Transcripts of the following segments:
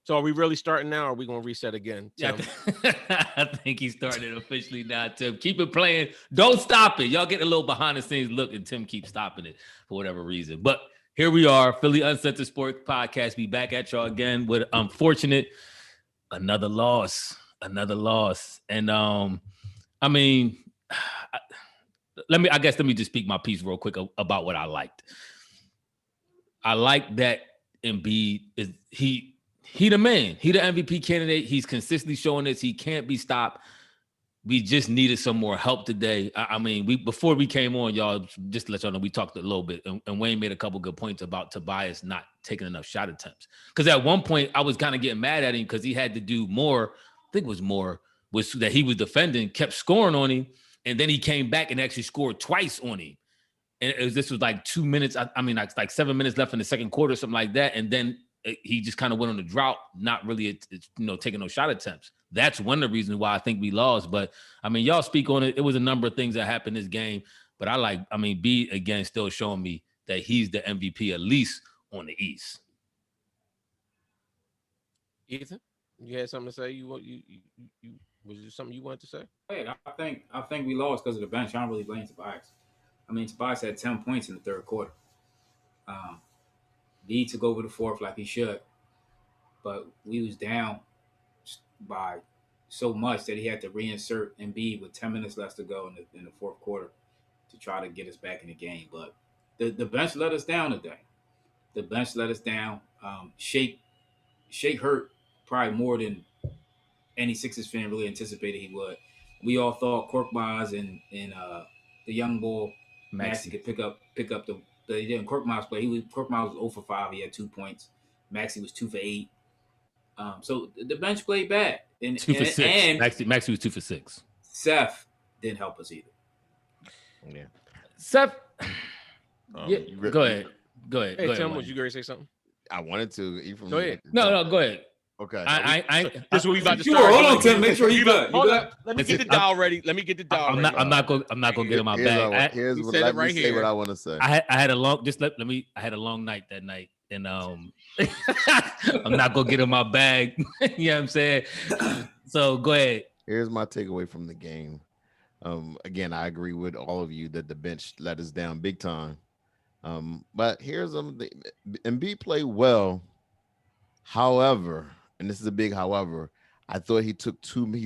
So are we really starting now, or are we going to reset again? Yeah, I think he's starting it officially now, Tim. Keep it playing. Don't stop it. Y'all get a little behind the scenes look, and Tim keeps stopping it for whatever reason. But here we are, Philly Uncensored Sports Podcast. Be back at y'all again with unfortunate another loss. And I mean, let me just speak my piece real quick about what I liked. I like that Embiid is he the man. He the MVP candidate. He's consistently showing this. He can't be stopped. We just needed some more help today. I mean, before we came on, y'all, just to let y'all know, we talked a little bit, and Wayne made a couple good points about Tobias not taking enough shot attempts. Because at one point, I was kind of getting mad at him because he had to do more. I think it was more was that he was defending, kept scoring on him, and then he came back and actually scored twice on him. And this was like 2 minutes. I mean, like 7 minutes left in the second quarter, something like that, and then he just kind of went on the drought, not really, taking no shot attempts. That's one of the reasons why I think we lost. But I mean, y'all speak on it. It was a number of things that happened this game. But B again still showing me that he's the MVP at least on the East. Ethan, you had something to say? You was there something you wanted to say? Hey, I think we lost because of the bench. I don't really blame Tobias. I mean, Tobias had 10 points in the third quarter. B took over the fourth like he should, but we was down by so much that he had to reinsert Embiid with 10 minutes left to go in the fourth quarter to try to get us back in the game. But the bench let us down today. The bench let us down. Shake hurt probably more than any Sixers fan really anticipated he would. We all thought Korkmaz and the young boy Maxey could pick up the he didn't Korkmaz play. Korkmaz was 0 for 5. He had 2 points. Maxey was 2 for 8. So the bench played bad. And 2 for 6. And Maxey was 2 for 6. Seth didn't help us either. Yeah. Seth. Go ahead. Hey, Tim, was you going to say something? I wanted to. Go ahead. No, go ahead. Okay. This is what we about to start. Hold on, Tim. Make sure you good. Let me get the dial ready. I'm not gonna get in my bag. Here's what I want to say. I had a long night that night, and I'm not gonna get in my bag. You know what I'm saying? So go ahead. Here's my takeaway from the game. Again, I agree with all of you that the bench let us down big time. But here's Embiid played well. However, and this is a big however, I thought he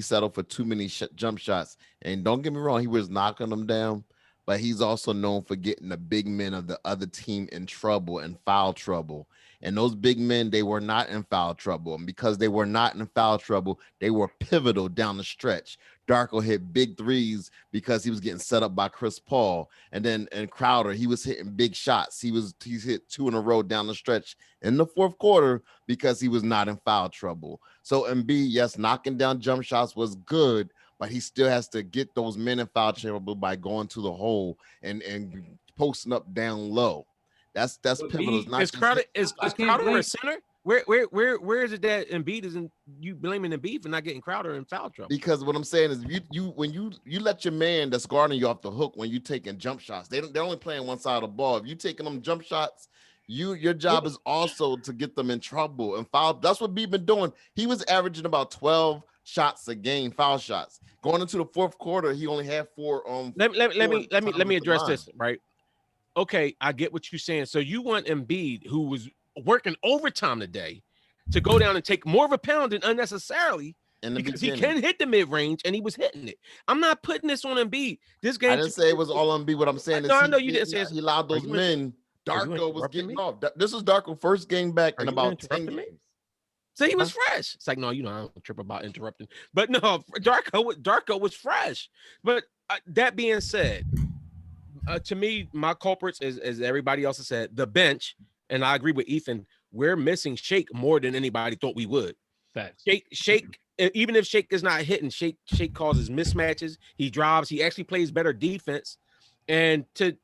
settled for too many jump shots. And don't get me wrong, he was knocking them down, but he's also known for getting the big men of the other team in trouble and foul trouble. And those big men, they were not in foul trouble. And because they were not in foul trouble, they were pivotal down the stretch. Darko hit big threes because he was getting set up by Chris Paul. And Crowder, he was hitting big shots. He's hit 2 in a row down the stretch in the fourth quarter because he was not in foul trouble. So Embiid, yes, knocking down jump shots was good, but he still has to get those men in foul trouble by going to the hole and posting up down low. That's pivotal. Is Crowder a center? Where is it that Embiid isn't? You blaming Embiid for not getting Crowder in foul trouble? Because what I'm saying is, when you let your man that's guarding you off the hook when you taking jump shots, they're only playing one side of the ball. If you taking them jump shots, your job is also to get them in trouble and foul. That's what Embiid been doing. He was averaging about 12 shots a game, foul shots. Going into the fourth quarter, he only had 4. Let me address this, right? Okay, I get what you're saying. So you want Embiid, who was working overtime today, to go down and take more of a pounding unnecessarily because he can hit the mid-range and he was hitting it. I'm not putting this on Embiid. This game, I didn't say it was all Embiid. What I'm saying is, I know you didn't say he allowed those men. Darko was getting off. This was Darko's first game back in about 10 games. So he was fresh. It's like, no, I don't trip about interrupting. But no, Darko was fresh. But that being said, to me, my culprits is, as everybody else has said, the bench. And I agree with Ethan. We're missing Shake more than anybody thought we would. Facts. Shake, even if Shake is not hitting, Shake causes mismatches. He drives. He actually plays better defense. And to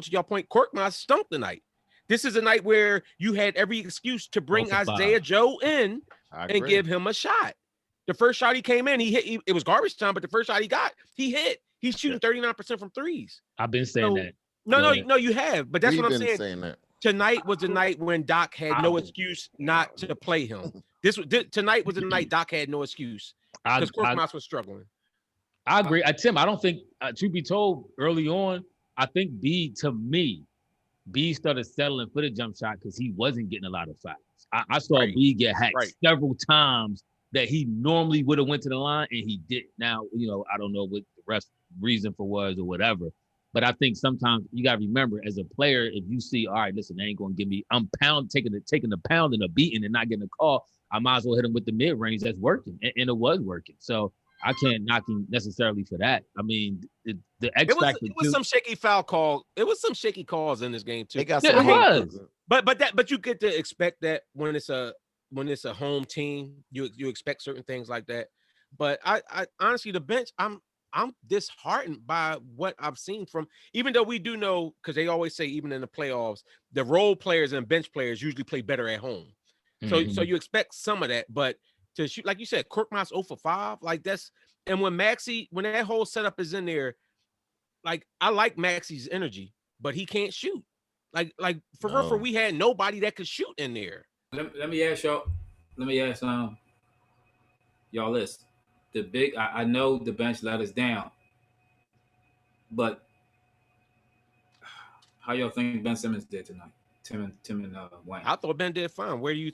your point, Korkmaz stunk tonight. This is a night where you had every excuse to bring Isaiah Joe in and give him a shot. The first shot he came in, he hit. It was garbage time, but the first shot he got, he hit. He's shooting 39% from threes. I've been saying that. No, you have. But that's what I'm saying. tonight was the night when Doc had no excuse not to play him. Tonight was the night Doc had no excuse because Korkmaz was struggling. I agree. Tim, I don't think, truth be told, early on, I think B started settling for the jump shot because he wasn't getting a lot of fouls. I saw B get hacked several times that he normally would have went to the line and he didn't. Now, I don't know what the reason for was or whatever, but I think sometimes you got to remember as a player, if you see, all right, listen, they ain't going to give me, I'm taking the pound and a beating and not getting a call, I might as well hit him with the mid range. That's working. And it was working. So I can't knock him necessarily for that. I mean, the X factor. It was some shaky foul call. It was some shaky calls in this game too. It was. But you get to expect that when it's a home team, you expect certain things like that. But I honestly, the bench, I'm disheartened by what I've seen from. Even though we do know, because they always say even in the playoffs, the role players and bench players usually play better at home. So you expect some of that, but to shoot, like you said, Korkmaz 0 for 5, like that's, and when that whole setup is in there, like I like Maxi's energy, but he can't shoot. Like for we had nobody that could shoot in there. Let me ask y'all. Let me ask y'all this. I know the bench let us down, but how y'all think Ben Simmons did tonight? Tim and Wayne. I thought Ben did fine. Where do you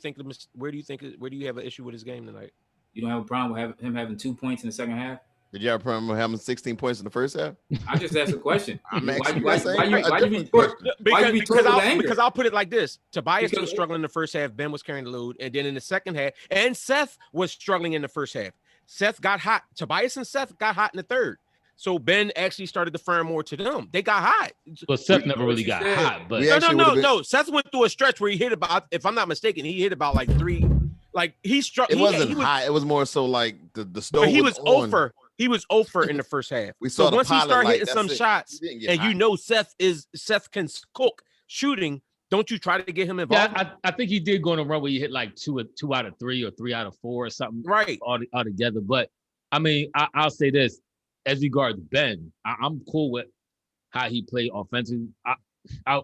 have an issue with his game tonight? You don't have a problem with him having 2 points in the second half? Did you have a problem with having 16 points in the first half? I just asked a question. Because I'll put it like this: Tobias was struggling in the first half. Ben was carrying the load, and then in the second half, and Seth was struggling in the first half. Seth got hot. Tobias and Seth got hot in the third. So Ben actually started to firm more to them. They got hot. But Seth never really got hot. But no. Seth went through a stretch where he hit about, if I'm not mistaken, he hit about like 3. Like he struck. It wasn't high. It was more so like the stove. He was over. He was over in the first half. We saw once he started hitting some shots, and Seth can cook shooting. Don't you try to get him involved? Yeah, I think he did go on a run where he hit like 2 out of 3 or 3 out of 4 or something. Right. All together. But I mean, I'll say this. As regards Ben, I'm cool with how he played offensively. I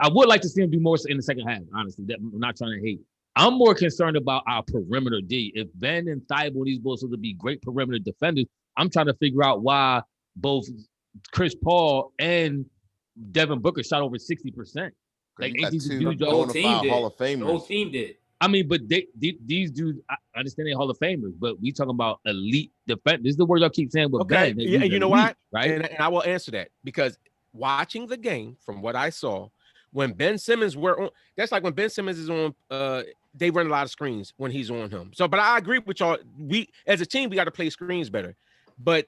would like to see him do more in the second half, honestly. I'm not trying to hate. I'm more concerned about our perimeter D. If Ben and Thibault and these boys supposed to be great perimeter defenders, I'm trying to figure out why both Chris Paul and Devin Booker shot over 60%. Like these dudes, the whole team did. Hall of Famers. The whole team did. I mean, but these dudes, I understand they're Hall of Famers, but we talking about elite defense. This is the word I keep saying with Ben. Yeah, and you know elite, what? Right? And I will answer that because watching the game, from what I saw, when Ben Simmons were on, that's like when Ben Simmons is on, they run a lot of screens when he's on him. So, but I agree with y'all. We, as a team, we got to play screens better. But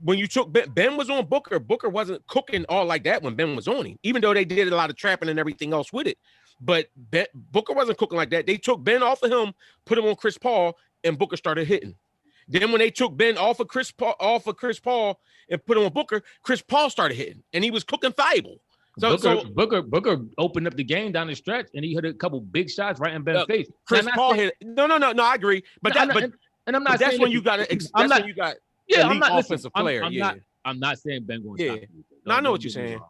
when you took Ben was on Booker, Booker wasn't cooking all like that when Ben was on him, even though they did a lot of trapping and everything else with it. But Booker wasn't cooking like that. They took Ben off of him, put him on Chris Paul, and Booker started hitting. Then when they took Ben off of Chris Paul and put him on Booker, Chris Paul started hitting, and he was cooking Thibault. Booker opened up the game down the stretch, and he hit a couple big shots right in Ben's face. Chris Paul hit. No, I agree. But I'm not. That's when you got to. That's when you got. Yeah, I'm not offensive player. I'm not saying Ben going to stop you. No, I know what you're saying.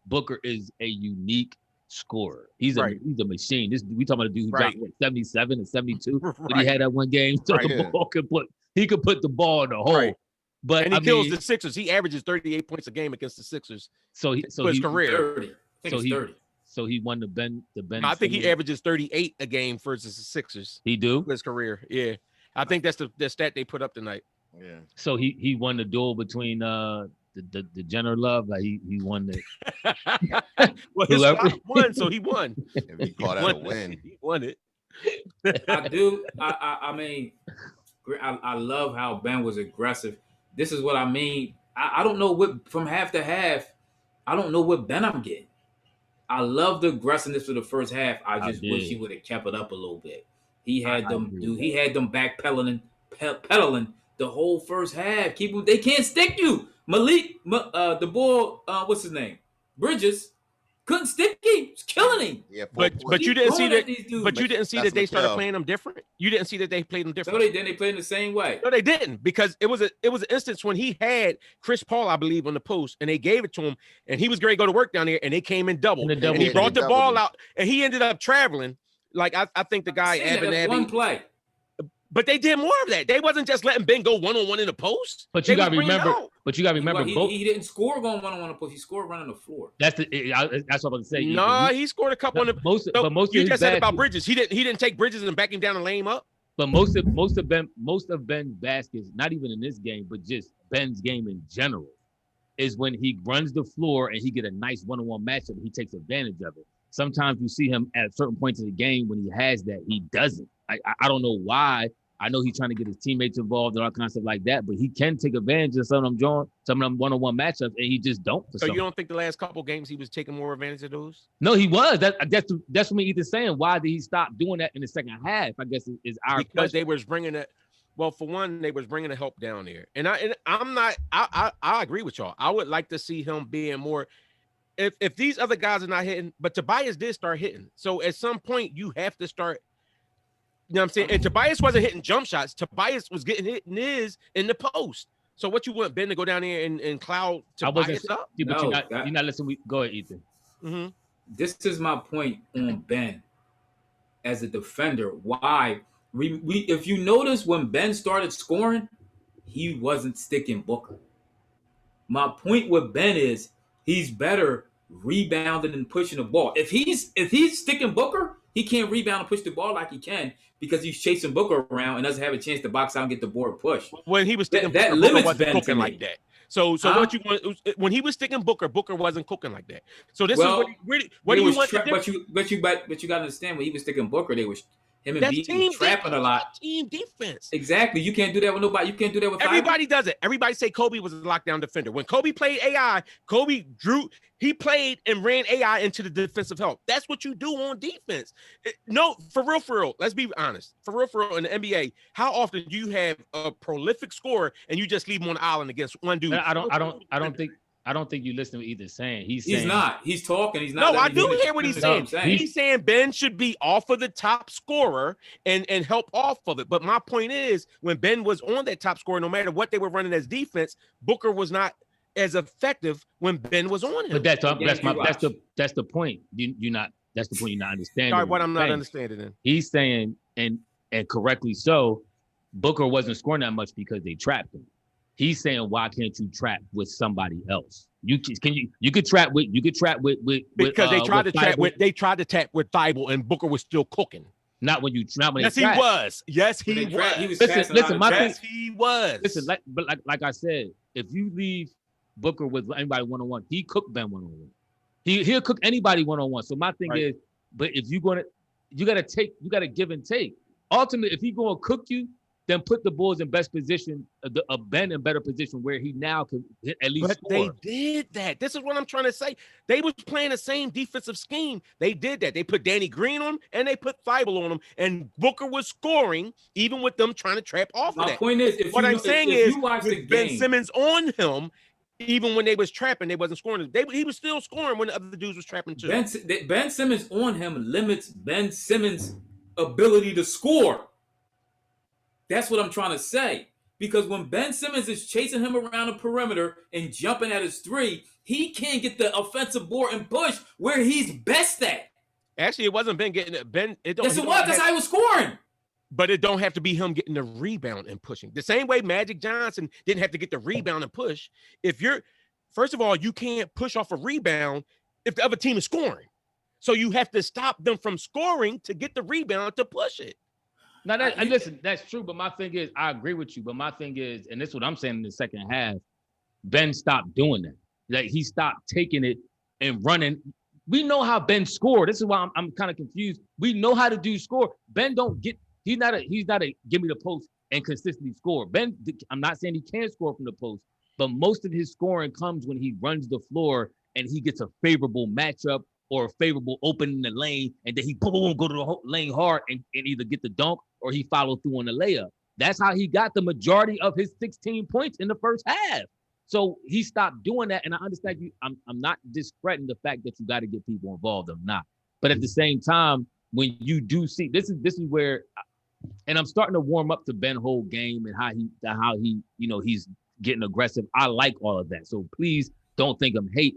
Booker is a unique scorer. He's a machine. We talking about a dude who got 77 and 72. But he had that one game, so he could put the ball in the hole. Right. But he kills the Sixers. He averages 38 points a game against the Sixers. So his career. 30. So he won the Ben. I think he averages 38 a game versus the Sixers. He do his career. Yeah, I think that's the stat they put up tonight. Yeah. So he won the duel between the Jenner Love. Like he won the. Well, his squad won, so he won. If he called that a win, he won it. I do. I mean, I love how Ben was aggressive. This is what I mean. I don't know what from half to half. I don't know what Ben I'm getting. I love the aggressiveness for the first half. I just wish he would have kept it up a little bit. He had them backpedaling the whole first half. Keep them. They can't stick you. Malik, the boy, what's his name? Bridges Couldn't stick him. It's killing him. Yeah, But you didn't see that. But you didn't see that they started playing them different. You didn't see that they played them different. So they played in the same way. No, they didn't, because it was an instance when he had Chris Paul, I believe, on the post, and they gave it to him, and he was going to go to work down there, and they came in double, and he brought the ball out, and he ended up traveling. Like I think the guy one play. But they did more of that. They wasn't just letting Ben go one-on-one in the post. But you got to remember. But you got to remember, he didn't score going one-on-one in the post. He scored running the floor. That's what I was going to say. No, he scored a couple on the most. But most you just said about Bridges. He didn't take Bridges and back him down and lay him up. But most of Ben's baskets, not even in this game, but just Ben's game in general, is when he runs the floor and he get a nice one-on-one matchup. And he takes advantage of it. Sometimes you see him at certain points in the game when he has that, he doesn't. I don't know why. I know he's trying to get his teammates involved and all kinds of stuff like that, but he can take advantage of some of them one-on-one matchups, and he just don't. So you don't think the last couple games he was taking more advantage of those? No, he was. That's what me either saying. Why did he stop doing that in the second half? I guess is our because question. They was bringing it. Well, for one, they was bringing the help down there, and I'm not. I agree with y'all. I would like to see him being more. If these other guys are not hitting, but Tobias did start hitting, so at some point you have to start. You know what I'm saying? And Tobias wasn't hitting jump shots. Tobias was getting hit in the post. So what you want Ben to go down there and cloud Tobias up? But you're not listening. Go ahead, Ethan. Mm-hmm. This is my point on Ben as a defender. Why? If you notice when Ben started scoring, he wasn't sticking Booker. My point with Ben is he's better rebounding and pushing the ball. If he's sticking Booker, he can't rebound and push the ball like he can because he's chasing Booker around and doesn't have a chance to box out and get the board push. When he was sticking that Booker, limits wasn't Ben cooking like that. So what you want when he was sticking Booker wasn't cooking like that. So this is what do you want? But you got to understand when he was sticking Booker, they was him and B trapping a lot. Team defense. Exactly. You can't do that with nobody. You can't do that with everybody. Does it. Everybody say Kobe was a lockdown defender. When Kobe played AI, he played and ran AI into the defensive help. That's what you do on defense. No, for real. Let's be honest. For real, in the NBA, how often do you have a prolific scorer and you just leave him on the island against one dude? I don't think you listen to what Ethan's saying. He's not. He's talking. He's not. No, I do hear what he's saying. He's saying Ben should be off of the top scorer and help off of it. But my point is, when Ben was on that top scorer, no matter what they were running as defense, Booker was not as effective when Ben was on him. But that's the point. That's the point you're not understanding. Sorry, what I'm not understanding then. He's saying, and correctly so, Booker wasn't scoring that much because they trapped him. He's saying, why can't you trap with somebody else? You could trap with because they tried to trap with Thibault and Booker was still cooking. Not when Yes, he was. Yes, he was. He was. Listen, like I said, if you leave Booker with anybody one-on-one, he cooked Ben one-on-one. He'll cook anybody one-on-one. So my thing is, but if you gotta give and take. Ultimately, if he's gonna cook you, then put the Bulls in best position, Ben in better position where he now can at least score. They did that. This is what I'm trying to say. They was playing the same defensive scheme. They did that. They put Danny Green on him and they put Thibault on him, and Booker was scoring even with them trying to trap off of that. My point is, with Ben Simmons on him, even when they was trapping, they wasn't scoring. He was still scoring when the other dudes was trapping too. Ben Simmons on him limits Ben Simmons' ability to score. That's what I'm trying to say. Because when Ben Simmons is chasing him around the perimeter and jumping at his three, he can't get the offensive board and push where he's best at. Actually, it wasn't Ben getting it. Ben, it don't. Yes, it was. That's how he was scoring. But it don't have to be him getting the rebound and pushing. The same way Magic Johnson didn't have to get the rebound and push. First of all, you can't push off a rebound if the other team is scoring. So you have to stop them from scoring to get the rebound to push it. Now, listen, that's true. But my thing is, I agree with you. But my thing is, and this is what I'm saying in the second half, Ben stopped doing that. Like, he stopped taking it and running. We know how Ben scored. This is why I'm kind of confused. We know how to do score. Ben he's not a give me the post and consistently score. Ben, I'm not saying he can't score from the post, but most of his scoring comes when he runs the floor and he gets a favorable matchup or a favorable open in the lane, and then he boom, go to the lane hard and either get the dunk or he followed through on the layup. That's how he got the majority of his 16 points in the first half. So he stopped doing that. And I understand you. I'm not discrediting the fact that you got to get people involved. I'm not. But at the same time, when you do see this is where, and I'm starting to warm up to Ben Hole game and how he he's getting aggressive. I like all of that. So please don't think I'm hate.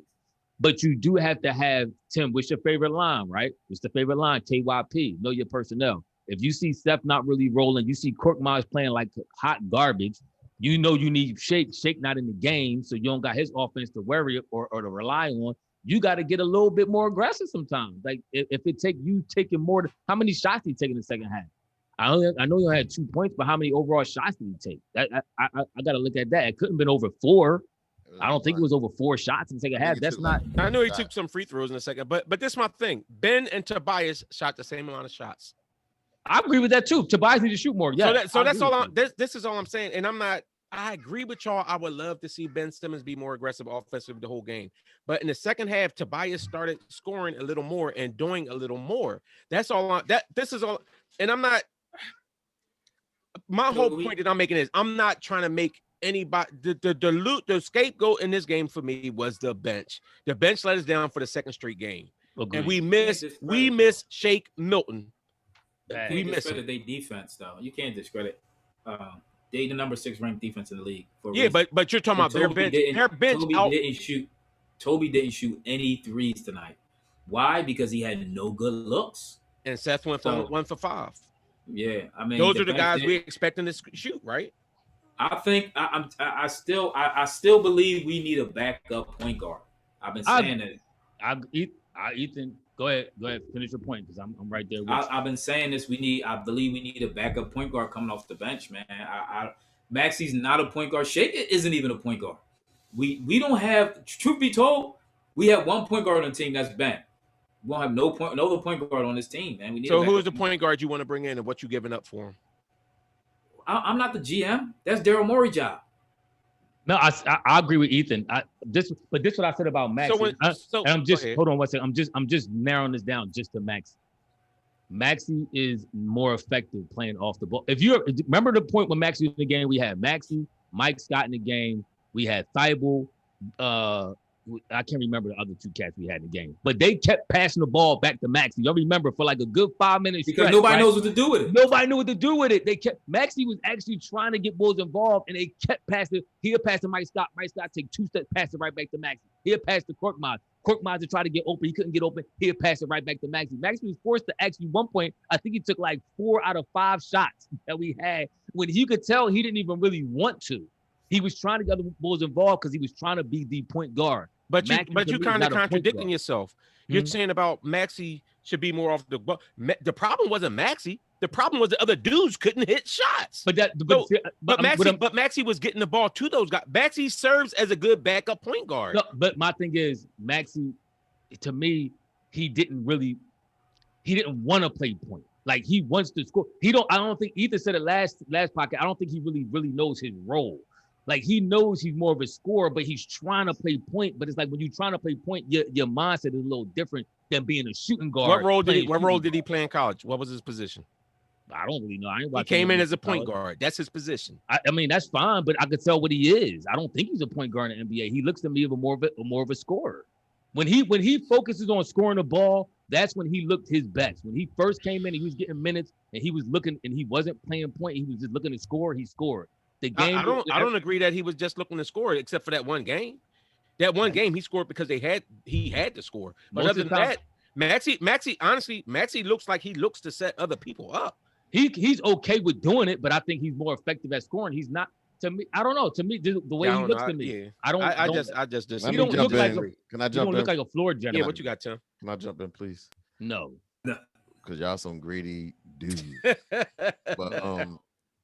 But you do have to have, Tim, what's your favorite line, right? What's the favorite line? KYP, know your personnel. If you see Steph not really rolling, you see Korkmaz playing like hot garbage, you know you need Shake. Shake not in the game, so you don't got his offense to worry or to rely on. You got to get a little bit more aggressive sometimes. Like if it take you taking more, how many shots did he take in the second half? I know you had 2 points, but how many overall shots did he take? I got to look at that. It couldn't have been over 4. I don't think it was over 4 shots in the second half. That's not. I know he took some free throws in the second, but this is my thing. Ben and Tobias shot the same amount of shots. I agree with that too. Tobias needs to shoot more. Yeah. So that's all. This is all I'm saying, and I'm not. I agree with y'all. I would love to see Ben Simmons be more aggressive offensively the whole game. But in the second half, Tobias started scoring a little more and doing a little more. That's all. This is all. And I'm not. My whole point that I'm making is I'm not trying to make anybody the scapegoat in this game for me was the bench. The bench let us down for the second straight game. Agreed. And we miss Shake Milton. We miss their defense though. You can't discredit. They the number 6 ranked defense in the league. But you're talking about their bench. Their bench Toby didn't shoot any threes tonight. Why? Because he had no good looks. And Seth went for 1 for 5. Yeah, I mean those are the guys we expecting to shoot, right? I think I still believe we need a backup point guard. I've been saying that. Ethan, go ahead, finish your point because I'm right there. I've been saying this. I believe we need a backup point guard coming off the bench, man. Maxi's not a point guard. Shake isn't even a point guard. We don't have. Truth be told, we have one point guard on the team that's bent. We don't have no other point guard on this team, man. We need. So who is the point guard you want to bring in, and what you giving up for him? I'm not the GM. That's Daryl Morey's job. No, I agree with Ethan. This is what I said about Maxi. And I'm just hold on one second. I'm just narrowing this down just to Maxi. Maxi is more effective playing off the ball. If you remember the point when Maxi was in the game, we had Maxi, Mike Scott in the game. We had Thibault. I can't remember the other 2 cats we had in the game, but they kept passing the ball back to Maxi. Y'all remember for like a good 5 minutes because nobody knows what to do with it. Nobody knew what to do with it. Maxi was actually trying to get Bulls involved, and they kept passing. He'll pass to Mike Scott. Mike Scott take 2 steps, pass it right back to Maxi. He'll pass to Korkmaz. Korkmaz to try to get open. He couldn't get open. He'll pass it right back to Maxi. Maxi was forced to actually one point. I think he took like 4 out of 5 shots that we had when you could tell he didn't even really want to. He was trying to get the Bulls involved because he was trying to be the point guard. But you kind of contradicting yourself. You're saying about Maxi should be more off the ball. The problem wasn't Maxi. The problem was the other dudes couldn't hit shots. But Maxi was getting the ball to those guys. Maxi serves as a good backup point guard. No, but my thing is Maxi, to me, he didn't want to play point. Like he wants to score. I don't think Ethan said it last podcast. I don't think he really knows his role. Like he knows he's more of a scorer, but he's trying to play point. But it's like when you're trying to play point, your mindset is a little different than being a shooting guard. What role did he play in college? What was his position? I don't really know. He came in as a point guard. That's his position. I mean, that's fine, but I could tell what he is. I don't think he's a point guard in the NBA. He looks to me more of a scorer. When he focuses on scoring the ball, that's when he looked his best. When he first came in, he was getting minutes, and he was looking, and he wasn't playing point. He was just looking to score. He scored. The game. I don't agree that he was just looking to score, except for that one game. That one game he scored because he had to score. But other than that, Maxi, honestly, Maxi looks like he looks to set other people up. He's okay with doing it, but I think he's more effective at scoring. He's not. To me, I don't know. To me, the way he looks to me, I just. He don't look like. Can I jump in? He don't look like a floor general. Yeah, what you got, Tim? Can I jump in, please? No. Because y'all some greedy dudes. But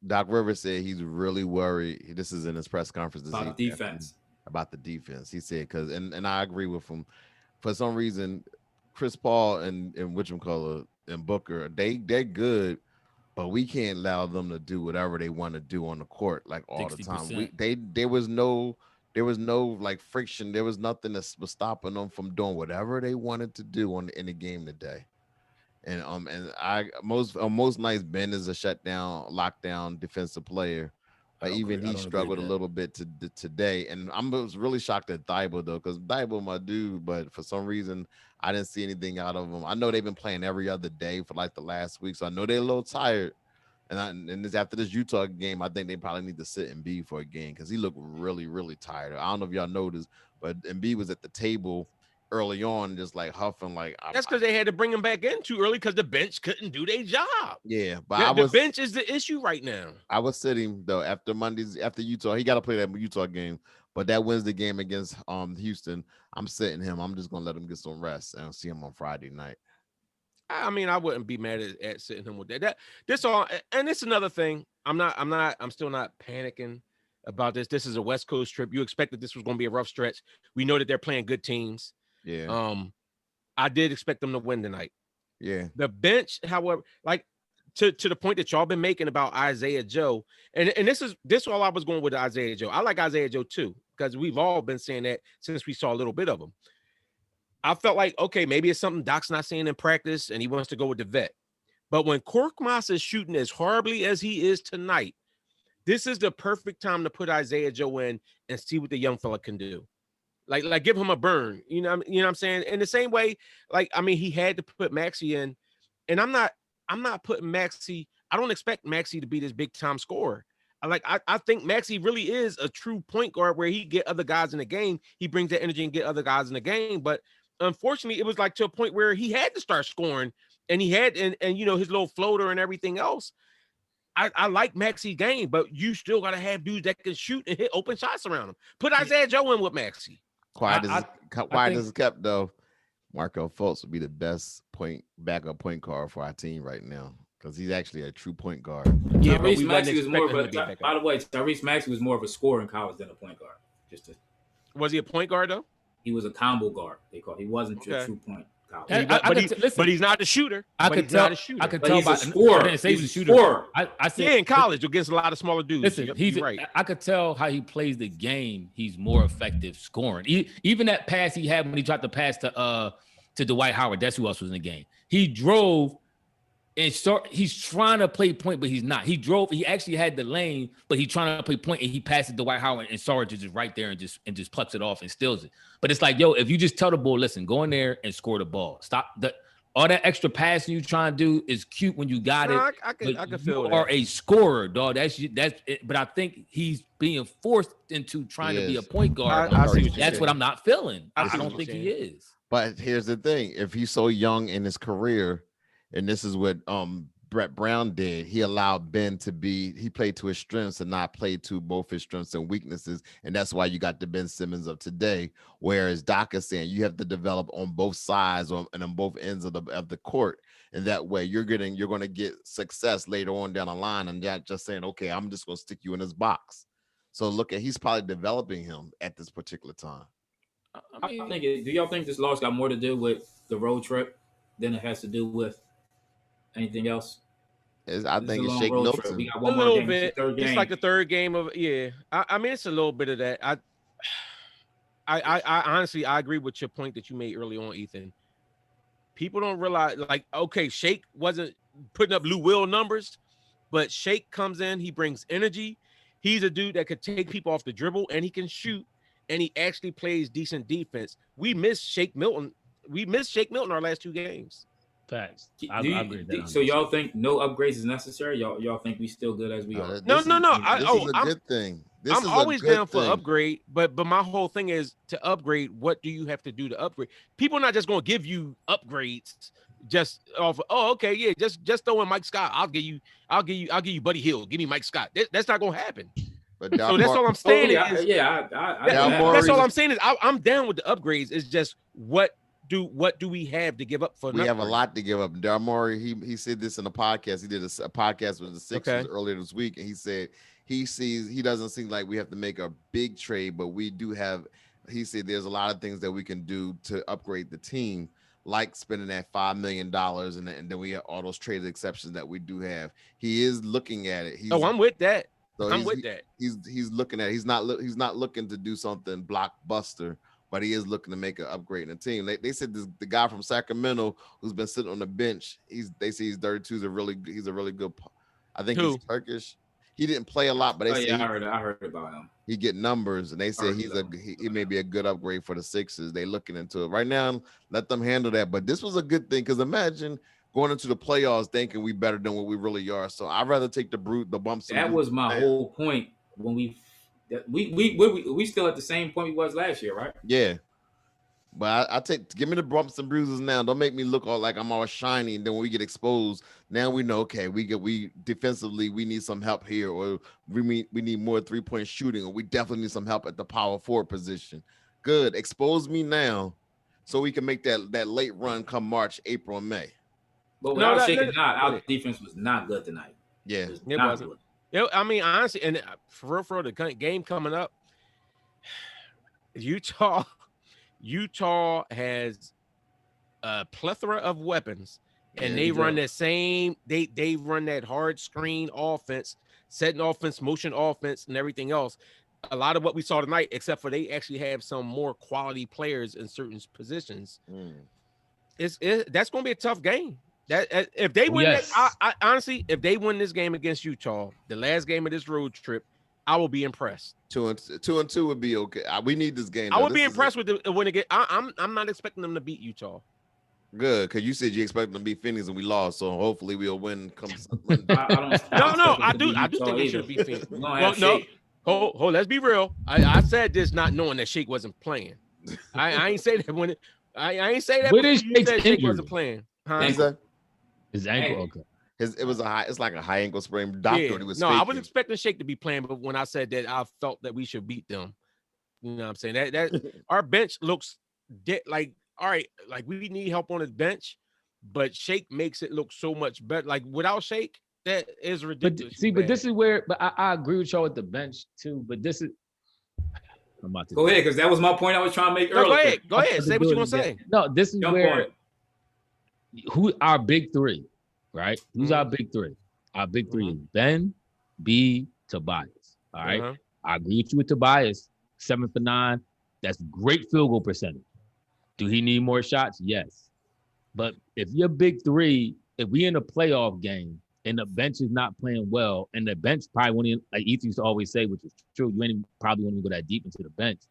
Doc Rivers said he's really worried. This is in his press conference about defense. About the defense, he said, because and I agree with him. For some reason, Chris Paul and whatchamacallit and Booker, they're good, but we can't allow them to do whatever they want to do on the court like all 60%. The time. There was no like friction. There was nothing that was stopping them from doing whatever they wanted to do in the game today. And most nights Ben is a shutdown, lockdown defensive player. But even he struggled a little bit today. And I was really shocked at Thibault, though, because Thibault, my dude, but for some reason, I didn't see anything out of him. I know they've been playing every other day for like the last week, so I know they're a little tired. And this after this Utah game, I think they probably need to sit Embiid for a game because he looked really, really tired. I don't know if y'all noticed, but Embiid was at the table early on, just like huffing. Like that's because they had to bring him back in too early because the bench couldn't do their job. Yeah, but the bench is the issue right now. I was sitting though after Utah. He got to play that Utah game, but that Wednesday game against Houston, I'm sitting him. I'm just gonna let him get some rest and see him on Friday night. I mean, I wouldn't be mad at sitting him with that. This all, and it's another thing. I'm still not panicking about this. This is a West Coast trip. You expected this was going to be a rough stretch. We know that they're playing good teams. Yeah. I did expect them to win tonight. Yeah. The bench, however, like to the point that y'all been making about Isaiah Joe, and this all I was going with Isaiah Joe. I like Isaiah Joe too because we've all been saying that since we saw a little bit of him. I felt like, okay, maybe it's something Doc's not seeing in practice and he wants to go with the vet. But when Korkmaz is shooting as horribly as he is tonight, this is the perfect time to put Isaiah Joe in and see what the young fella can do. Like give him a burn. You know what I'm saying? In the same way, like, I mean, he had to put Maxey in. And I'm not putting Maxey. I don't expect Maxey to be this big time scorer. I think Maxey really is a true point guard where he get other guys in the game. He brings that energy and get other guys in the game. But unfortunately, it was like to a point where he had to start scoring, and he had and you know his little floater and everything else. I like Maxey's game, but you still gotta have dudes that can shoot and hit open shots around him. Put Isaiah Joe in with Maxey. Quiet as it's kept though. Marco Fultz would be the best backup point guard for our team right now because he's actually a true point guard. Yeah, Tyrese Maxey was more of a. By the way, Tyrese Maxey was more of a scorer in college than a point guard. Was he a point guard though? He was a combo guard. They call. He wasn't a true point guard. But he's not a shooter. I could tell. I could tell by scorer. I didn't say he's a shooter. I said in college against a lot of smaller dudes. Listen, he's right. I could tell how he plays the game. He's more effective scoring. Even that pass he had when he tried to pass to Dwight Howard. That's who else was in the game. He drove. And he's trying to play point, but he's not. He drove. He actually had the lane, but he's trying to play point, and he passes to Dwight Howard, and Sarge is just right there and just plucks it off and steals it. But it's like, yo, if you just tell the boy, listen, go in there and score the ball. Stop all that extra passing you trying to do is cute when you got it. I can feel that. You are a scorer, dog. That's it. But I think he's being forced into trying to be a point guard. That's what I'm not feeling. I don't think he is. But here's the thing: if he's so young in his career. And this is what Brett Brown did. He allowed Ben he played to his strengths and not play to both his strengths and weaknesses. And that's why you got the Ben Simmons of today. Whereas Doc is saying you have to develop on both sides and on both ends of the court. And that way you're going to get success later on down the line and not just saying, okay, I'm just going to stick you in this box. So he's probably developing him at this particular time. Do y'all think this loss got more to do with the road trip than it has to do with anything else? I think it's Shake Milton. We got one more game. Bit. It's like the third game of I mean, it's a little bit of that. I honestly I agree with your point that you made early on, Ethan. People don't realize, like, okay, Shake wasn't putting up Lou Will numbers, but Shake comes in, he brings energy. He's a dude that could take people off the dribble, and he can shoot, and he actually plays decent defense. We miss Shake Milton. Our last two games. Facts. I agree with that. So y'all think no upgrades is necessary? Y'all think we still good as we are? No. This is a good thing. I'm always down for upgrade, but my whole thing is to upgrade. What do you have to do to upgrade? People are not just going to give you upgrades just off. Okay, yeah, just throw in Mike Scott. I'll give you Buddy Hield. Give me Mike Scott. That's not going to happen. But so that's all I'm saying. That's all I'm saying is I'm down with the upgrades. It's just what do we have to give up for? We have a lot to give up. Daryl Morey, he said this in a podcast. He did a podcast with the Sixers earlier this week, and he said he doesn't seem like we have to make a big trade, but we do have. He said there's a lot of things that we can do to upgrade the team, like spending that $5 million, and then we have all those trade exceptions that we do have. He is looking at it. I'm with that. So I'm with that. He's looking at it. He's not looking to do something blockbuster. But he is looking to make an upgrade in the team. They said the guy from Sacramento who's been sitting on the bench. They say he's 32. He's a really good. I think he's Turkish. he didn't play a lot, but they say I heard about him. He get numbers, and they say he may be a good upgrade for the Sixers. They looking into it right now. Let them handle that. But this was a good thing because imagine going into the playoffs thinking we better than what we really are. So I'd rather take the bumps. That was my whole point when we still at the same point we was last year, right? Yeah. But I give me the bumps and bruises now. Don't make me look all like I'm all shiny. And then when we get exposed, now we know, okay, we defensively, we need some help here, or we need more 3-point shooting, or we definitely need some help at the power forward position. Good. Expose me now so we can make that late run come March, April, and May. But without shaking out, our defense was not good tonight. Yeah. It wasn't. I mean, honestly, and for the game coming up, Utah has a plethora of weapons, and they run that same. They run that hard screen offense, setting offense, motion offense, and everything else. A lot of what we saw tonight, except for they actually have some more quality players in certain positions. That's going to be a tough game. That if they win, I honestly, if they win this game against Utah, the last game of this road trip, I will be impressed. 2-2 would be okay. We need this game. I would be impressed with the win again. I'm not expecting them to beat Utah. Good, because you said you expect them to beat Phoenix and we lost, so hopefully we'll win. I do think they should beat Phoenix. Well, no, hold. Let's be real. I said this not knowing that Shake wasn't playing. I ain't say that when I ain't say that. What is Shake wasn't playing? Huh? His ankle. Okay. It's like a high ankle sprain. Doctor, he was. No, I was expecting Shake to be playing, but when I said that, I felt that we should beat them. You know what I'm saying? That our bench looks like all right. Like we need help on his bench, but Shake makes it look so much better. Like without Shake, that is ridiculous. But this is where. But I agree with y'all with the bench too. But this is. I'm about to go ahead because that was my point I was trying to make earlier. Go ahead. Say what you want to say. No, this is where. Who our big three, right? Who's our big three? Our big three is Ben, B, Tobias. All right. I agree with you with Tobias. 7 for 9. That's great field goal percentage. Do he need more shots? Yes. But if you're big three, if we in a playoff game and the bench is not playing well, and the bench probably won't even, like Ethan used to always say, which is true, you probably won't even go that deep into the bench.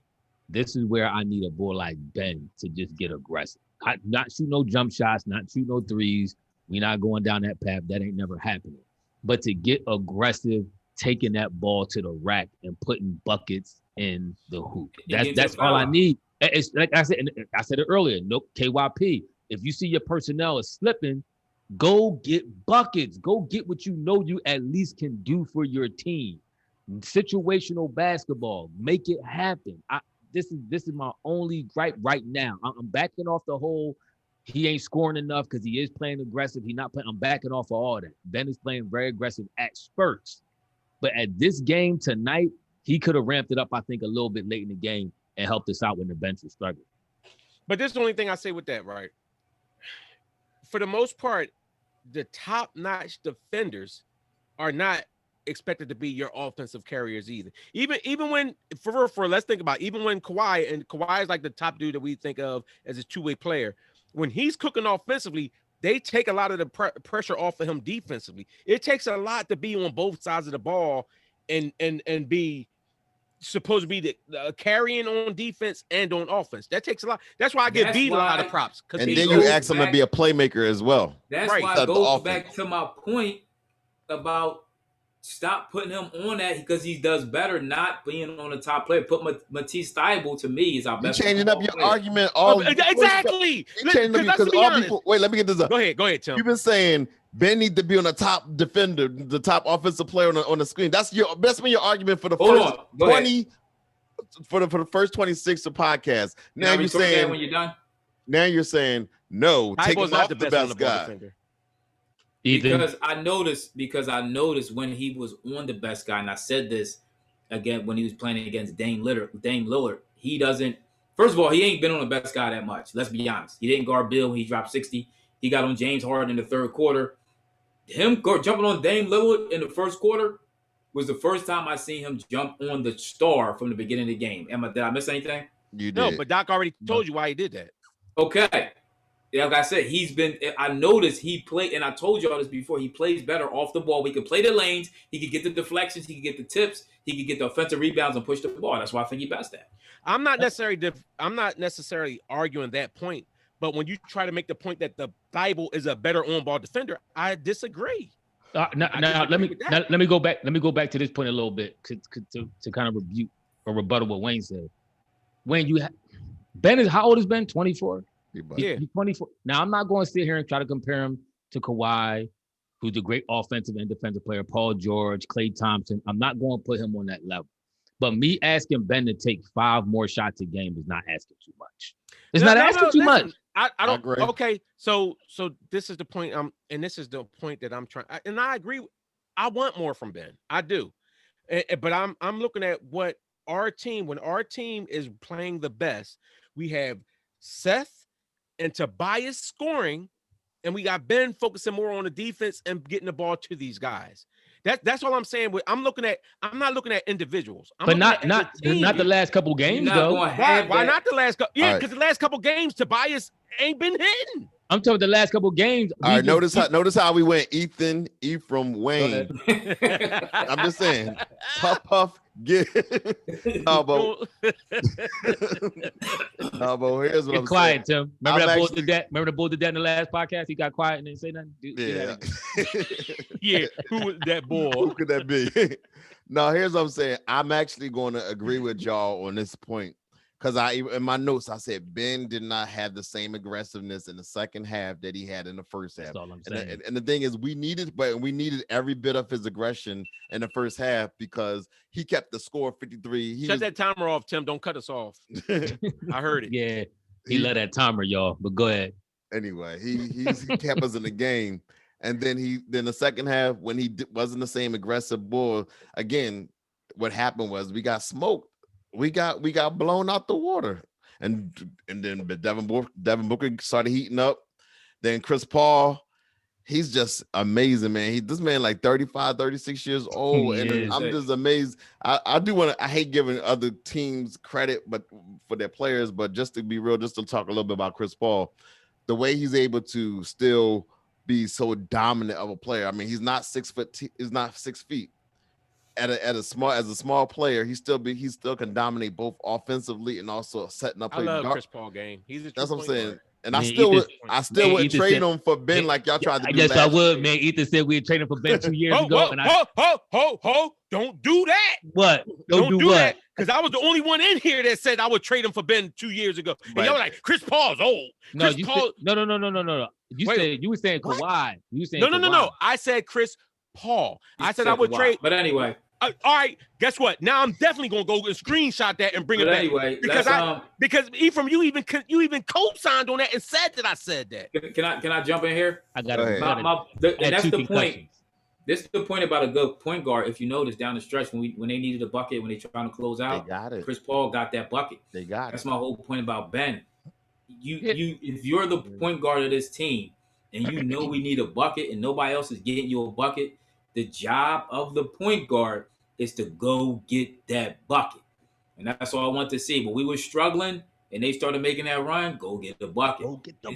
This is where I need a boy like Ben to just get aggressive. Not shoot no jump shots, not shoot no threes. We're not going down that path. That ain't never happening. But to get aggressive, taking that ball to the rack and putting buckets in the hoop. That's all I need. It's like I said, and I said it earlier. No KYP. If you see your personnel is slipping, go get buckets. Go get what you know you at least can do for your team. Situational basketball. Make it happen. This is my only gripe right now. I'm backing off the whole he ain't scoring enough because he is playing aggressive. He not playing. I'm backing off of all that. Ben is playing very aggressive at spurts. But at this game tonight, he could have ramped it up, I think, a little bit late in the game and helped us out when the bench was struggling. But this is the only thing I say with that, right? For the most part, the top-notch defenders are not expected to be your offensive carriers either. Even when for let's think about it, even when Kawhi is like the top dude that we think of as a two-way player, when he's cooking offensively, they take a lot of the pressure off of him defensively. It takes a lot to be on both sides of the ball and be supposed to be the carrying on defense and on offense. That takes a lot. That's why I give B a lot of props. And then you ask him to be a playmaker as well. That's right. Why it goes back to my point about stop putting him on that because he does better not being on the top player. Put Matisse Thybulle to me is our best. You're changing up your player. argument. Exactly. Wait, let me get this up. Go ahead, Tim. You've been saying Ben needs to be on the top defender, the top offensive player on the screen. That's been your argument for the first 20 for the first 26 of podcast. Now you're saying when you're done. Now you're saying no, take him off the best guy. Defender. Because I noticed when he was on the best guy, and I said this again when he was playing against Dame Lillard, he doesn't. First of all, he ain't been on the best guy that much. Let's be honest. He didn't guard Bill when he dropped 60. He got on James Harden in the third quarter. Him jumping on Dame Lillard in the first quarter was the first time I seen him jump on the star from the beginning of the game. Did I miss anything? You did. No, but Doc already told you why he did that. Okay. like I said, I noticed he played, and I told y'all this before, he plays better off the ball. We could play the lanes, he could get the deflections, he could get the tips, he could get the offensive rebounds and push the ball. That's why I think he best at. I'm not necessarily arguing that point, but when you try to make the point that the Bible is a better on-ball defender, I disagree. Now let me go back. Let me go back to this point a little bit to kind of rebuke or rebuttal what Wayne said. Wayne, Ben is how old is Ben? 24. Yeah, He's 24. Now I'm not going to sit here and try to compare him to Kawhi, who's a great offensive and defensive player. Paul George, Klay Thompson. I'm not going to put him on that level. But me asking Ben to take 5 more shots a game is not asking too much. It's not asking too much. I don't agree. Okay, so this is the point. And this is the point that I'm trying. And I agree. I want more from Ben. I do. But I'm looking at what our team. When our team is playing the best, we have Seth and Tobias scoring, and we got Ben focusing more on the defense and getting the ball to these guys. That's all I'm saying. I'm not looking at individuals. But not the last couple games though. Why not the last couple? Yeah, because right. the last couple games, Tobias ain't been hitting. I'm talking the last couple games. All right, notice how we went Ethan, Ephraim, Wayne. I'm just saying, puff, get. Albo, here's what I'm quiet, saying. Tim. Remember the bull did that in the last podcast? He got quiet and didn't say nothing. Yeah. Yeah, who was that bull? Who could that be? No, here's what I'm saying. I'm actually going to agree with y'all on this point. Because in my notes, I said Ben did not have the same aggressiveness in the second half that he had in the first half. That's all I'm saying. And the thing is, we needed every bit of his aggression in the first half because he kept the score 53. Shut that timer off, Tim. Don't cut us off. I heard it. Yeah, he let that timer, y'all. But go ahead. Anyway, he kept us in the game. And then the second half, when he wasn't the same aggressive bull, again, what happened was we got smoked. We got blown out the water, and then Devon Booker started heating up. Then Chris Paul, he's just amazing, man. This man like 35, 36 years old, and I'm just amazed. I hate giving other teams credit, but for their players, but just to be real, just to talk a little bit about Chris Paul, the way he's able to still be so dominant of a player. I mean, he's not 6 foot. He's not 6 feet. As a small player, he still can dominate both offensively and also setting up. I love Chris Paul game. That's what I'm saying. Guard. And I still wouldn't trade him for Ben like y'all tried to do. Yes, I would, man. Ethan said we'd trade him for Ben 2 years ago. Don't do that. What? Don't do that. Because I was the only one in here that said I would trade him for Ben 2 years ago. And y'all like, Chris Paul's old. No. You were saying Kawhi. You saying no. I said Chris Paul. I said I would trade. But anyway. All right, guess what? Now I'm definitely gonna go and screenshot that and bring it back. Anyway, because Ephraim, you even co-signed on that and said that I said that. Can I jump in here? I got it. And that's the point. This is the point about a good point guard. If you notice down the stretch when they needed a bucket when they trying to close out, they got it. Chris Paul got that bucket. They got That's my whole point about Ben. If you're the point guard of this team and you know we need a bucket and nobody else is getting you a bucket. The job of the point guard is to go get that bucket. And that's all I want to see. But we were struggling, and they started making that run, go get the bucket.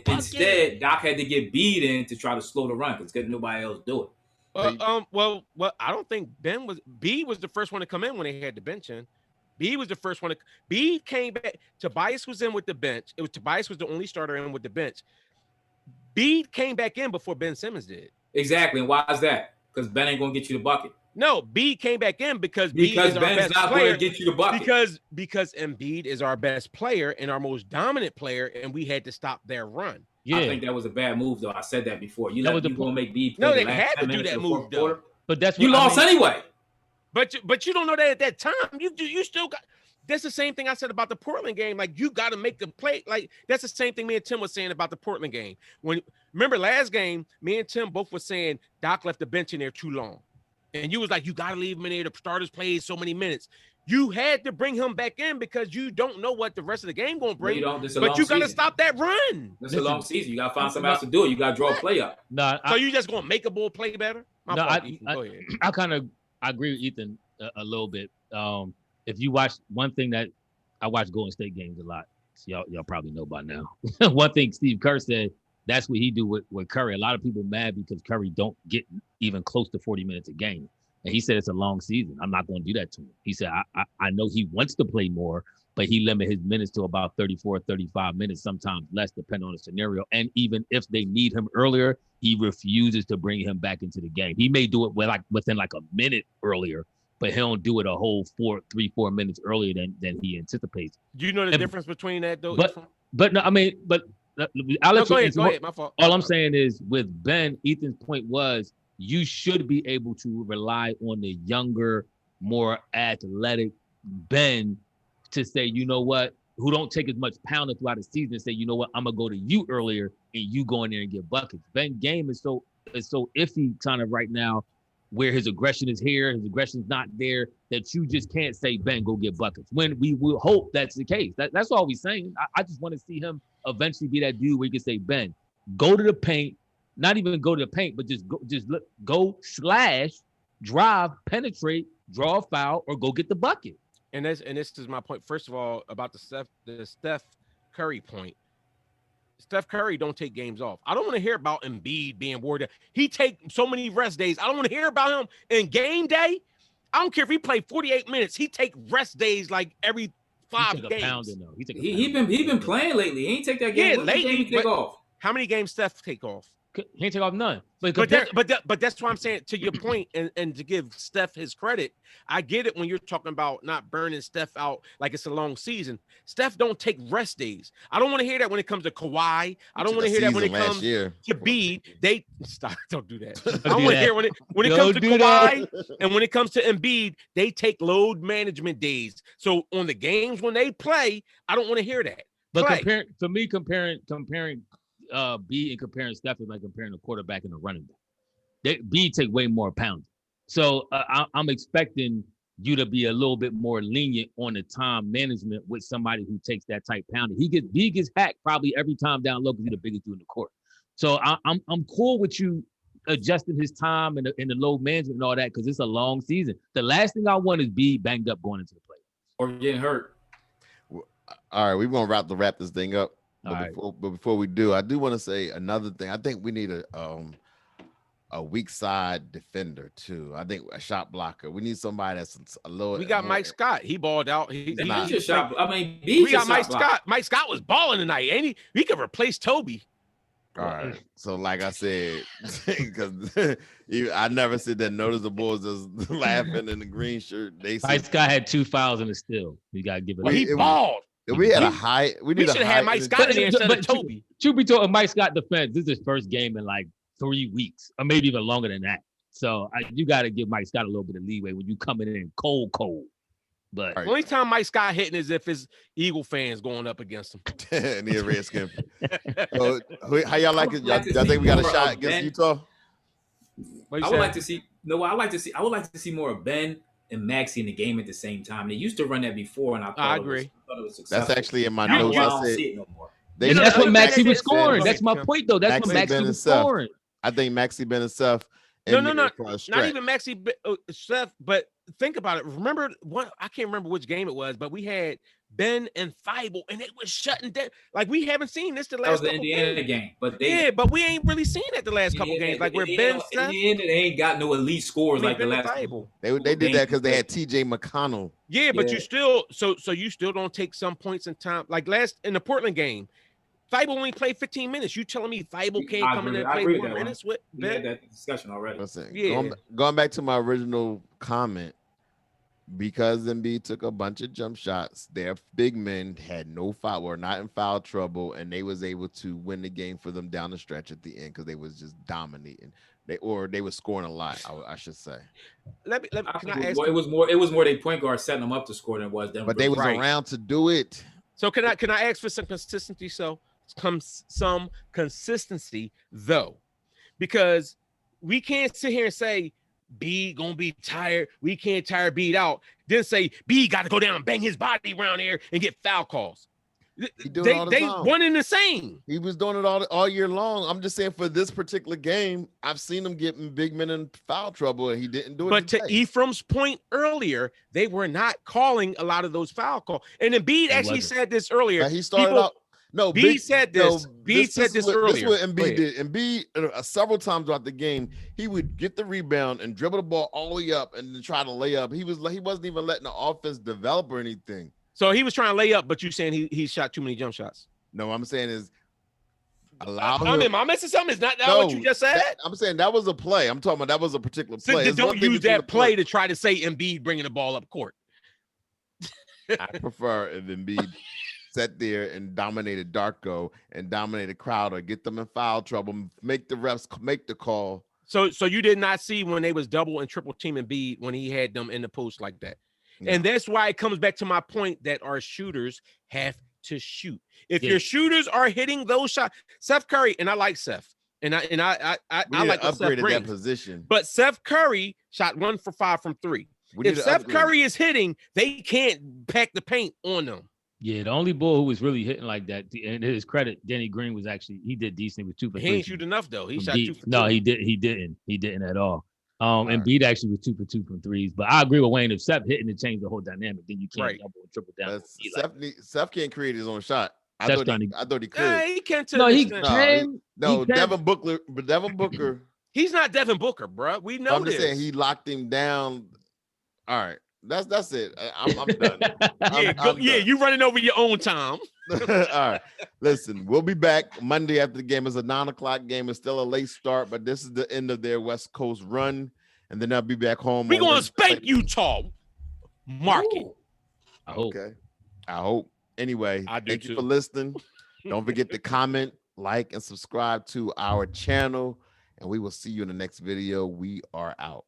Instead, Doc had to get Bede in to try to slow the run because couldn't nobody else do it. Well, I don't think Bede was the first one to come in when they had the bench in. Bede was the first one. Bede came back. Tobias was in with the bench. Tobias was the only starter in with the bench. Bede came back in before Ben Simmons did. Exactly. And why is that? Because Ben ain't going to get you the bucket. No, Bede came back in because Bede is our best not player. Going to get you the bucket. Because Embiid is our best player and our most dominant player, and we had to stop their run. Yeah. I think that was a bad move, though. I said that before. You going to make Bede play they had to do that move, though. Quarter. But that's what you lost anyway. But you don't know that at that time. You still got. That's the same thing I said about the Portland game. Like, you got to make the play. Like, that's the same thing me and Tim was saying about the Portland game. Remember last game, me and Tim both were saying Doc left the bench in there too long. And you was like, you got to leave him in there. The starters played so many minutes. You had to bring him back in because you don't know what the rest of the game going to bring. But you got to stop that run. This is a long season. You got to find somebody else to do it. You got to draw a play up. So you just going to make a bull play better? Go ahead. I agree with Ethan a little bit. If you watch one thing that I watch Golden State games a lot, so y'all probably know by now. One thing Steve Kerr said That's what he do with Curry. A lot of people mad because Curry don't get even close to 40 minutes a game. And he said it's a long season. I'm not going to do that to him. He said, I know he wants to play more, but he limit his minutes to about 34, 35 minutes, sometimes less, depending on the scenario. And even if they need him earlier, he refuses to bring him back into the game. He may do it within like a minute earlier, but he don't do it a whole 4 minutes earlier than he anticipates. Do you know the difference between that, though? But no, I mean, I'll let you go ahead. My fault. All I'm saying is with Ben, Ethan's point was you should be able to rely on the younger, more athletic Ben to say, you know what, who don't take as much pounding throughout the season and say, you know what, I'm gonna go to you earlier and you go in there and get buckets. Ben game is so iffy kind of right now, where his aggression is here, his aggression is not there, that you just can't say, Ben, go get buckets. When we will hope that's the case. That's all we're saying. I just want to see him eventually be that dude where you can say, Ben, go to the paint, not even go to the paint, but go slash, drive, penetrate, draw a foul, or go get the bucket. And this is my point. First of all, about the Steph Curry point. Steph Curry don't take games off. I don't want to hear about Embiid being worried. He take so many rest days. I don't want to hear about him in game day. I don't care if he played 48 minutes. He take rest days like every 5 games. He been playing lately. He ain't take that game. Yeah, lately. He take off. How many games Steph take off? He ain't take off none. But that's why I'm saying, to your point, and to give Steph his credit, I get it when you're talking about not burning Steph out like it's a long season. Steph don't take rest days. I don't want to hear that when it comes to Kawhi. I don't want to hear that when it comes to Embiid. They stop. Don't do that. I don't want to hear when it comes to Kawhi and when it comes to Embiid. They take load management days. So on the games when they play, I don't want to hear that. But comparing B and comparing Steph is like comparing a quarterback and a running back. B take way more pounding. So I'm expecting you to be a little bit more lenient on the time management with somebody who takes that type pounding. B gets hacked probably every time down low because he's the biggest dude in the court. So I'm cool with you adjusting his time and the load management and all that because it's a long season. The last thing I want is B banged up going into the playoffs or getting hurt. All right, we're gonna wrap this thing up. But before we do, I do want to say another thing. I think we need a weak side defender too. I think a shot blocker. We need somebody that's a little. We got Mike Scott. He balled out. We got Mike Scott. Mike Scott was balling tonight, and he could replace Toby. All right. So like I said, because I never said that. Notice the boys just laughing in the green shirt. Mike Scott had 2 fouls in the steal. You gotta give it. Well, he balled. We had a high. We should have had Mike Scott in there instead of Toby. Truth be told, Mike Scott defense. This is his first game in like 3 weeks, or maybe even longer than that. So you got to give Mike Scott a little bit of leeway when you coming in cold. But the only time Mike Scott hitting is if his Eagle fans going up against him. And he a Redskin. So how y'all like it? Y'all think we got a shot against Utah? I would like to see more of Ben and Maxey in the game at the same time. They used to run that before, and I agree. It was successful. That's actually in my notes. I don't see it no more. And that's what Maxey was scoring. That's my point, though. That's what Maxey was scoring. I think Maxey been himself. No, not even Maxey, Seth. But think about it. Remember what? I can't remember which game it was, but we had Ben and Thibault, and it was shutting down. Like we haven't seen this the last. That was the Indiana game, but but we ain't really seen it the last couple games. Like where Ben, Indiana, they ain't got no elite scores like the last. They did that because they had T.J. McConnell. Yeah, but you still so you still don't take some points in time. Like in the Portland game, Thibault only played 15 minutes. You telling me Thibault can't come in and play 4 minutes with Ben? We had that discussion already. Listen, going back to my original comment, because Embiid took a bunch of jump shots, their big men had no foul, were not in foul trouble, and they was able to win the game for them down the stretch at the end because they was just dominating. They were scoring a lot, I should say. Can I ask? It was more their point guard setting them up to score than it was them. But they was around to do it. So can I ask for some consistency? So some consistency though, because we can't sit here and say B gonna be tired. We can't tire B out. Then say B got to go down and bang his body around here and get foul calls. They one in the same. He was doing it all year long. I'm just saying for this particular game, I've seen him getting big men in foul trouble, and he didn't do it. But to Ephraim's point earlier, they were not calling a lot of those foul calls. And Embiid actually said this earlier. He started out. No, B said this. B said this earlier. This is what Embiid did. Embiid, several times throughout the game, he would get the rebound and dribble the ball all the way up and then try to lay up. He wasn't even letting the offense develop or anything. So he was trying to lay up, but you're saying he shot too many jump shots. No, I'm saying is allow him. Am I missing something? Is not that what you just said? I'm saying that was a play. I'm talking about that was a particular play. So don't use that play to try to say Embiid bringing the ball up court. I prefer if Embiid sat there and dominated Darko and dominated Crowder, get them in foul trouble, make the refs make the call. So you did not see when they was double and triple team Embiid when he had them in the post like that. No. And that's why it comes back to my point that our shooters have to shoot. If your shooters are hitting those shots, Seth Curry, and I like Seth, and I like what Seth brings, that position. But Seth Curry shot 1 for 5 from 3. If Seth Curry is hitting, they can't pack the paint on them. Yeah, the only bull who was really hitting like that, and to his credit, Denny Green he did decent with 2 for 3. He ain't shoot enough though. He shot 2 for 2. No, he didn't at all. And Beat actually was 2 for 2 from threes. But I agree with Wayne. If Seth hitting to change the whole dynamic, then you can't double and triple down. Seth can't create his own shot. I thought he could. Yeah, he can't. Devin Booker. He's not Devin Booker, bro. We know I'm just saying he locked him down. All right. That's it. I'm done. I'm done. You running over your own time. All right. Listen, we'll be back Monday after the game. It's a 9:00 game. It's still a late start, but this is the end of their West Coast run. And then I'll be back home. We're going to spank Utah. Mark it. Okay. I hope. Anyway, thank you for listening. Don't forget to comment, like, and subscribe to our channel. And we will see you in the next video. We are out.